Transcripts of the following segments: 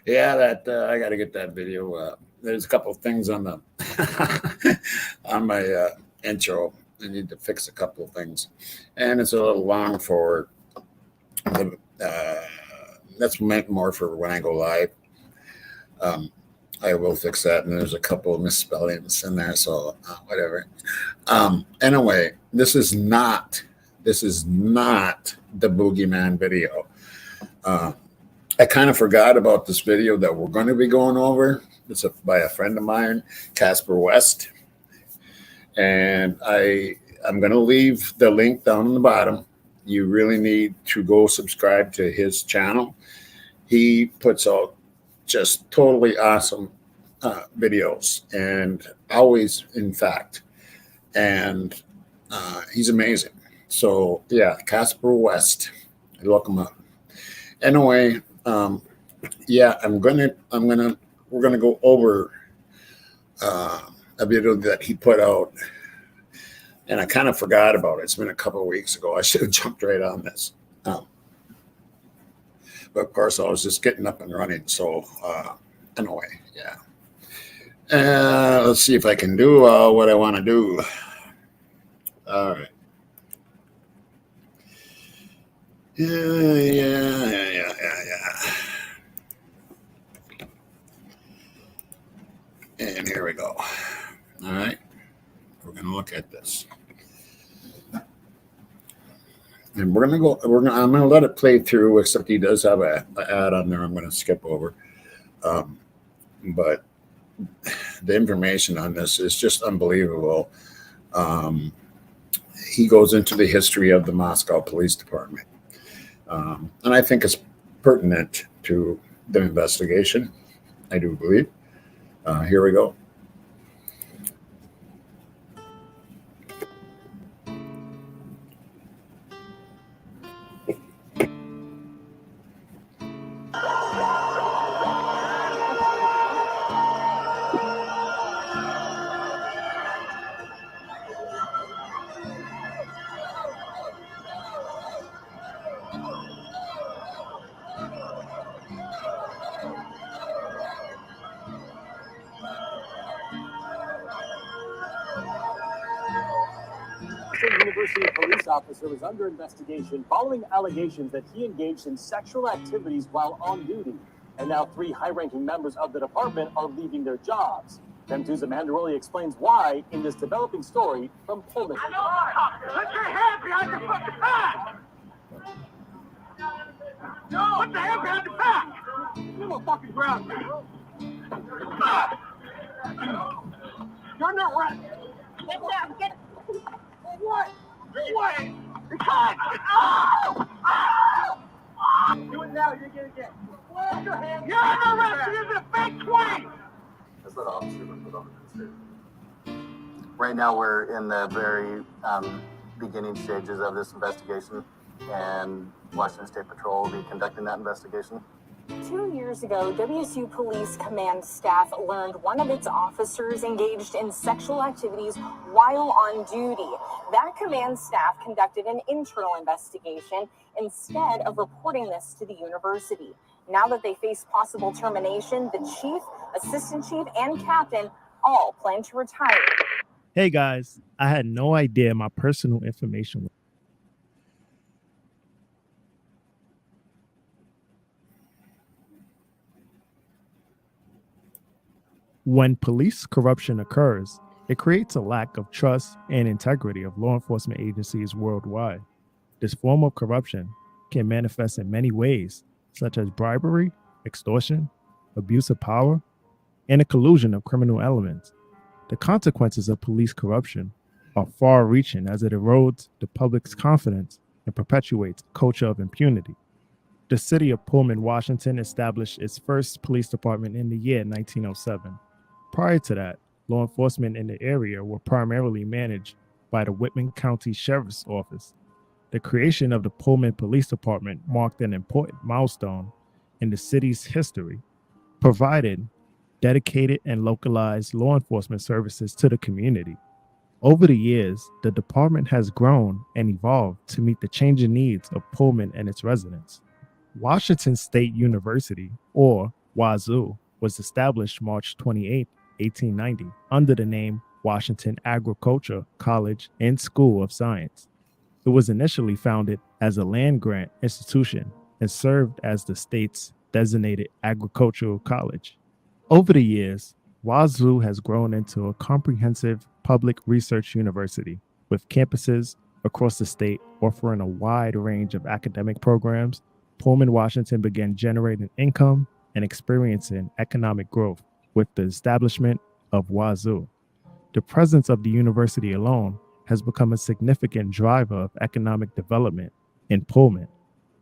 Yeah, that I got to get that video. There's a couple of things on the on my intro. I need to fix a couple of things, and it's a little long for the. That's meant more for when I go live. Um, I will fix that, and there's a couple of misspellings in there, so whatever. Anyway, this is not the Boogeyman video. Uh, I kind of forgot about this video that we're going to be going over. By a friend of mine, Casper West, and I'm going to leave the link down in the bottom. You really need to go subscribe to his channel. He puts out just totally awesome videos, and always, in fact, and he's amazing. So yeah, Casper West, look him up. Anyway, yeah, we're gonna go over uh, a video that he put out, and I kind of forgot about it. It's been a couple of weeks ago. I should have jumped right on this, but of course I was just getting up and running. So anyway, yeah. Let's see if I can do what I want to do. All right. Yeah. And here we go. All right. We're going to look at this. And we're going to go, I'm going to let it play through, except he does have an ad on there I'm going to skip over. But the information on this is just unbelievable. He goes into the history of the Moscow Police Department. And I think it's pertinent to the investigation, I do believe. Here we go. University police officer was under investigation following allegations that he engaged in sexual activities while on duty. And now 3 high-ranking members of the department are leaving their jobs. Them2's Amanda Rowley explains why in this developing story from Pullman. I know. Put your hand behind the fucking back. No, put the hand behind the back. You will fucking ground me. You're not right. Get down. Get. What? What? Because. Oh! Oh! Do it now. You're gonna get. Put your hand. You're under arrest. You're the fake 20. That's what officer would put on the state. Right now, we're in the very beginning stages of this investigation, and Washington State Patrol will be conducting that investigation. 2 years ago, WSU Police Command staff learned one of its officers engaged in sexual activities while on duty. That command staff conducted an internal investigation instead of reporting this to the university. Now that they face possible termination, the chief, assistant chief, and captain all plan to retire. Hey guys, I had no idea my personal information was. When police corruption occurs, it creates a lack of trust and integrity of law enforcement agencies worldwide. This form of corruption can manifest in many ways, such as bribery, extortion, abuse of power, and a collusion of criminal elements. The consequences of police corruption are far-reaching as it erodes the public's confidence and perpetuates a culture of impunity. The city of Pullman, Washington established its first police department in the year 1907. Prior to that, law enforcement in the area were primarily managed by the Whitman County Sheriff's Office. The creation of the Pullman Police Department marked an important milestone in the city's history, provided dedicated and localized law enforcement services to the community. Over the years, the department has grown and evolved to meet the changing needs of Pullman and its residents. Washington State University, or Wazoo, was established March 28, 1890, under the name Washington Agriculture College and School of Science. It was initially founded as a land grant institution and served as the state's designated agricultural college. Over the years, Wazoo has grown into a comprehensive public research university with campuses across the state offering a wide range of academic programs. Pullman, Washington began generating income and experiencing economic growth with the establishment of Wazoo. The presence of the university alone has become a significant driver of economic development in Pullman,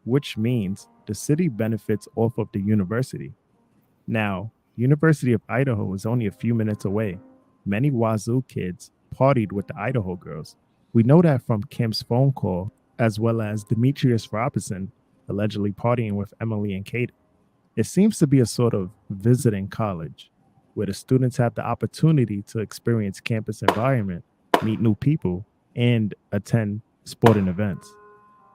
which means the city benefits off of the university. Now, University of Idaho is only a few minutes away. Many Wazoo kids partied with the Idaho girls. We know that from Kim's phone call, as well as Demetrius Robinson allegedly partying with Emily and Kate. It seems to be a sort of visiting college where the students have the opportunity to experience campus environment, meet new people, and attend sporting events.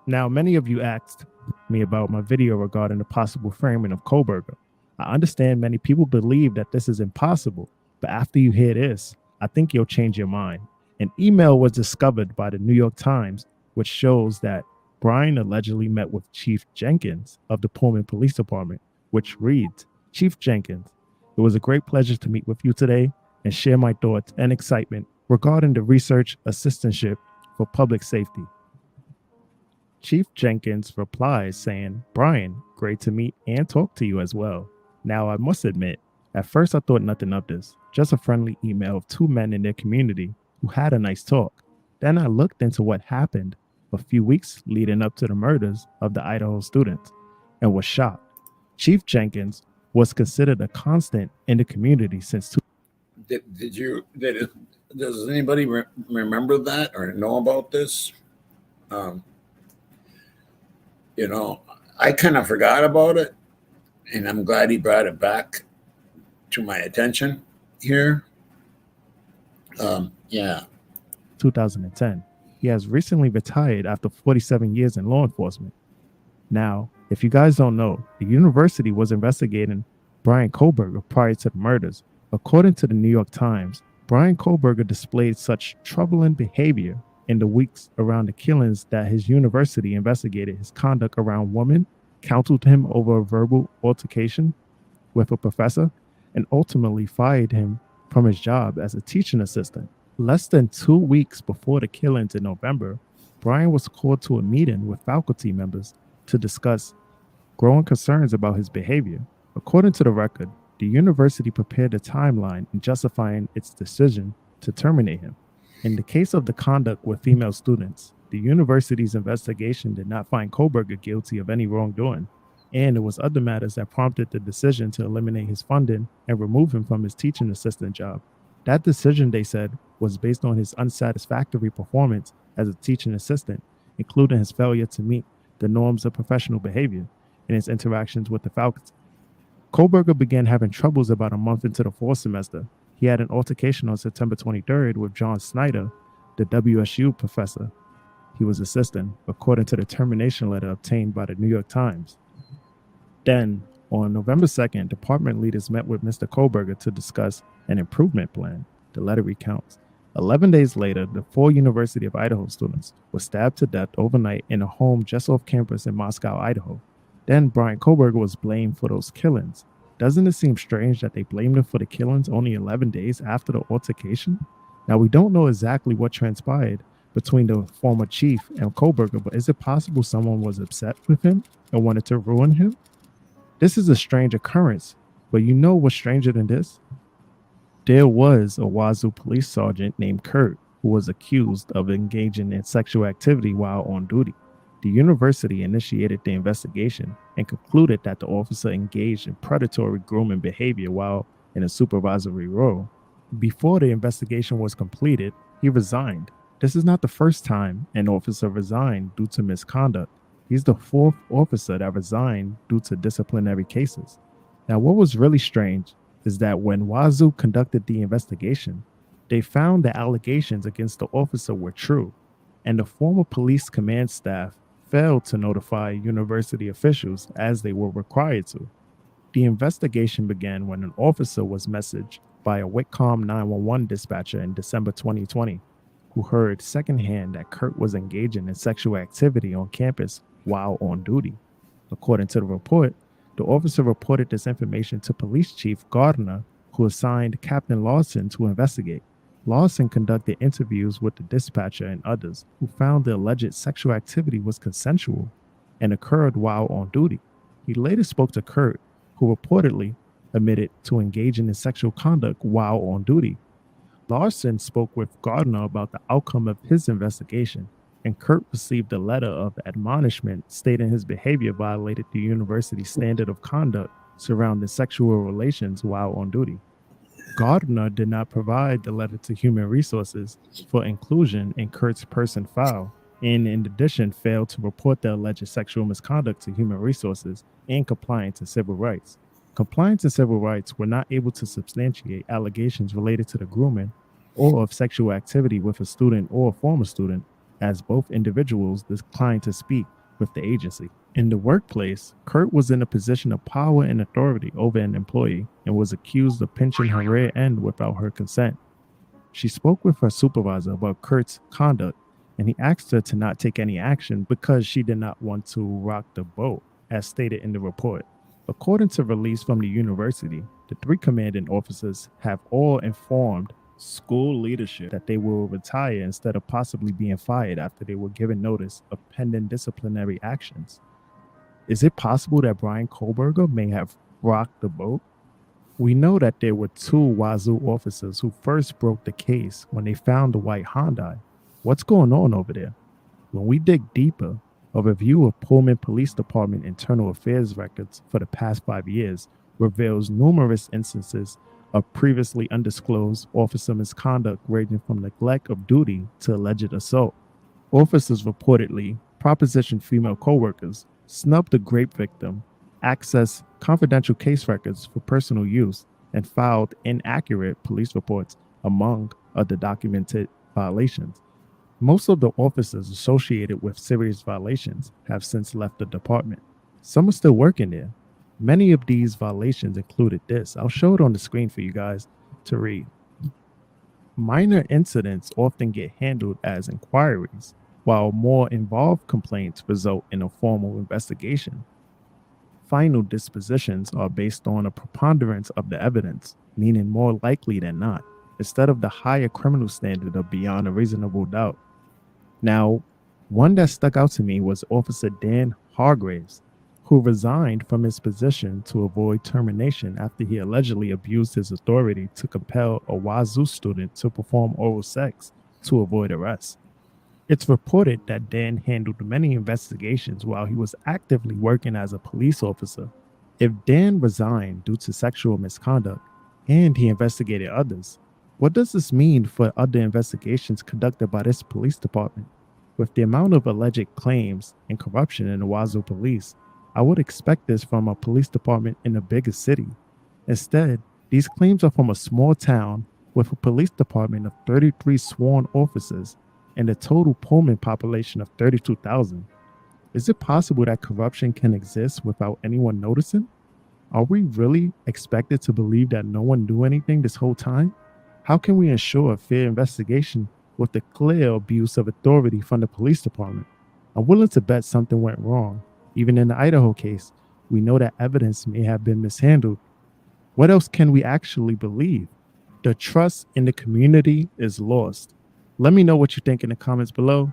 Now, many of you asked me about my video regarding the possible framing of Kohberger. I understand many people believe that this is impossible, but after you hear this, I think you'll change your mind. An email was discovered by the New York Times, which shows that Brian allegedly met with Chief Jenkins of the Pullman Police Department, which reads, "Chief Jenkins, it was a great pleasure to meet with you today and share my thoughts and excitement regarding the research assistantship for public safety." Chief Jenkins replies saying, "Brian, great to meet and talk to you as well. Now, I must admit, at first I thought nothing of this, just a friendly email of two men in their community who had a nice talk. Then I looked into what happened a few weeks leading up to the murders of the Idaho students and was shocked. Chief Jenkins was considered a constant in the community since Does anybody remember that or know about this? I kind of forgot about it, and I'm glad he brought it back to my attention here. 2010. He has recently retired after 47 years in law enforcement. Now, if you guys don't know, the university was investigating Brian Kohberger prior to the murders. According to the New York Times, Brian Kohberger displayed such troubling behavior in the weeks around the killings that his university investigated his conduct around women, counseled him over a verbal altercation with a professor, and ultimately fired him from his job as a teaching assistant. Less than 2 weeks before the killings in November, Brian was called to a meeting with faculty members to discuss growing concerns about his behavior. According to the record, the university prepared a timeline in justifying its decision to terminate him. In the case of the conduct with female students, the university's investigation did not find Kohberger guilty of any wrongdoing, and it was other matters that prompted the decision to eliminate his funding and remove him from his teaching assistant job. That decision, they said, was based on his unsatisfactory performance as a teaching assistant, including his failure to meet the norms of professional behavior in his interactions with the faculty. Kohberger began having troubles about a month into the fall semester. He had an altercation on September 23rd with John Snyder, the WSU professor he was assisting, according to the termination letter obtained by the New York Times. Then, on November 2nd, department leaders met with Mr. Kohberger to discuss an improvement plan. The letter recounts. 11 days later, the 4 University of Idaho students were stabbed to death overnight in a home just off campus in Moscow, Idaho. Then Brian Kohberger was blamed for those killings. Doesn't it seem strange that they blamed him for the killings only 11 days after the altercation? Now, we don't know exactly what transpired between the former chief and Kohberger, but is it possible someone was upset with him and wanted to ruin him? This is a strange occurrence, but you know what's stranger than this? There was a Wazoo police sergeant named Kurt who was accused of engaging in sexual activity while on duty. The university initiated the investigation and concluded that the officer engaged in predatory grooming behavior while in a supervisory role. Before the investigation was completed, he resigned. This is not the first time an officer resigned due to misconduct. He's the 4th officer that resigned due to disciplinary cases. Now, what was really strange is that when Wazoo conducted the investigation, they found the allegations against the officer were true, and the former police command staff failed to notify university officials as they were required to. The investigation began when an officer was messaged by a Whitcomb 911 dispatcher in December 2020, who heard secondhand that Kurt was engaging in sexual activity on campus while on duty. According to the report, the officer reported this information to Police Chief Gardner, who assigned Captain Lawson to investigate. Lawson conducted interviews with the dispatcher and others who found the alleged sexual activity was consensual and occurred while on duty. He later spoke to Kurt, who reportedly admitted to engaging in sexual conduct while on duty. Lawson spoke with Gardner about the outcome of his investigation, and Kurt received a letter of admonishment stating his behavior violated the university's standard of conduct surrounding sexual relations while on duty. Gardner did not provide the letter to Human Resources for inclusion in Kurt's person file, and in addition failed to report the alleged sexual misconduct to Human Resources and Compliance and Civil Rights. Compliance and Civil Rights were not able to substantiate allegations related to the grooming or of sexual activity with a student or a former student, as both individuals declined to speak with the agency. In the workplace, Kurt was in a position of power and authority over an employee and was accused of pinching her rear end without her consent. She spoke with her supervisor about Kurt's conduct, and he asked her to not take any action because she did not want to rock the boat, as stated in the report. According to release from the university, the three commanding officers have all informed school leadership that they will retire instead of possibly being fired after they were given notice of pending disciplinary actions. Is it possible that Brian Kohlberger may have rocked the boat? We know that there were two Wazoo officers who first broke the case when they found the white Hyundai. What's going on over there? When we dig deeper, a review of Pullman Police Department internal affairs records for the past 5 years reveals numerous instances of previously undisclosed officer misconduct ranging from neglect of duty to alleged assault. Officers reportedly propositioned female coworkers, snubbed the rape victim, accessed confidential case records for personal use, and filed inaccurate police reports, among other documented violations. Most of the officers associated with serious violations have since left the department. Some are still working there. Many of these violations included this. I'll show it on the screen for you guys to read. Minor incidents often get handled as inquiries, while more involved complaints result in a formal investigation. Final dispositions are based on a preponderance of the evidence, meaning more likely than not, instead of the higher criminal standard of beyond a reasonable doubt. Now, one that stuck out to me was Officer Dan Hargraves, who resigned from his position to avoid termination after he allegedly abused his authority to compel a Wazoo student to perform oral sex to avoid arrest. It's reported that Dan handled many investigations while he was actively working as a police officer. If Dan resigned due to sexual misconduct and he investigated others, what does this mean for other investigations conducted by this police department? With the amount of alleged claims and corruption in the Wazoo police, I would expect this from a police department in a bigger city. Instead, these claims are from a small town with a police department of 33 sworn officers and a total Pullman population of 32,000. Is it possible that corruption can exist without anyone noticing? Are we really expected to believe that no one knew anything this whole time? How can we ensure a fair investigation with the clear abuse of authority from the police department? I'm willing to bet something went wrong. Even in the Idaho case, we know that evidence may have been mishandled. What else can we actually believe? The trust in the community is lost. Let me know what you think in the comments below.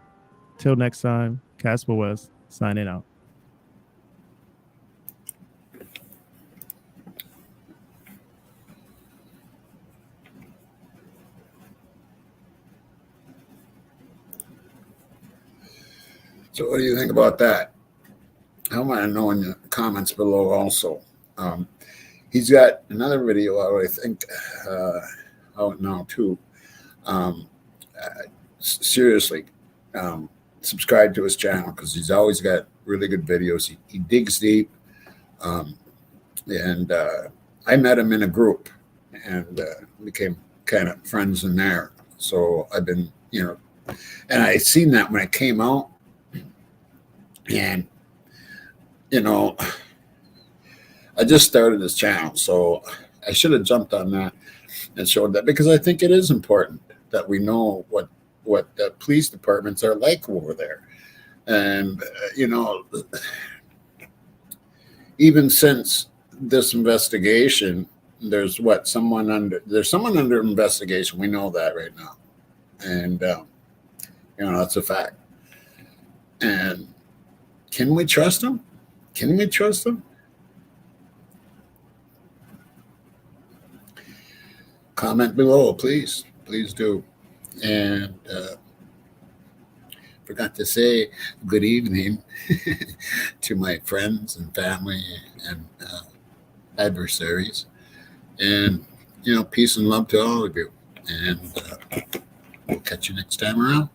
Till next time, Casper West signing out. So what do you think about that? I want to know in the comments below also. He's got another video out, I think, out now too. Seriously, subscribe to his channel because he's always got really good videos. He digs deep. And I met him in a group and became kind of friends in there. So I've been, and I seen that when it came out. And, you know, I just started this channel, so I should have jumped on that and showed that, because I think it is important that we know what the police departments are like over there. And, you know, even since this investigation, there's someone under investigation. We know that right now. And, you know, that's a fact. And can we trust them? Can we trust them? Comment below, please. Please do. And forgot to say good evening to my friends and family and adversaries. And, you know, peace and love to all of you. And we'll catch you next time around.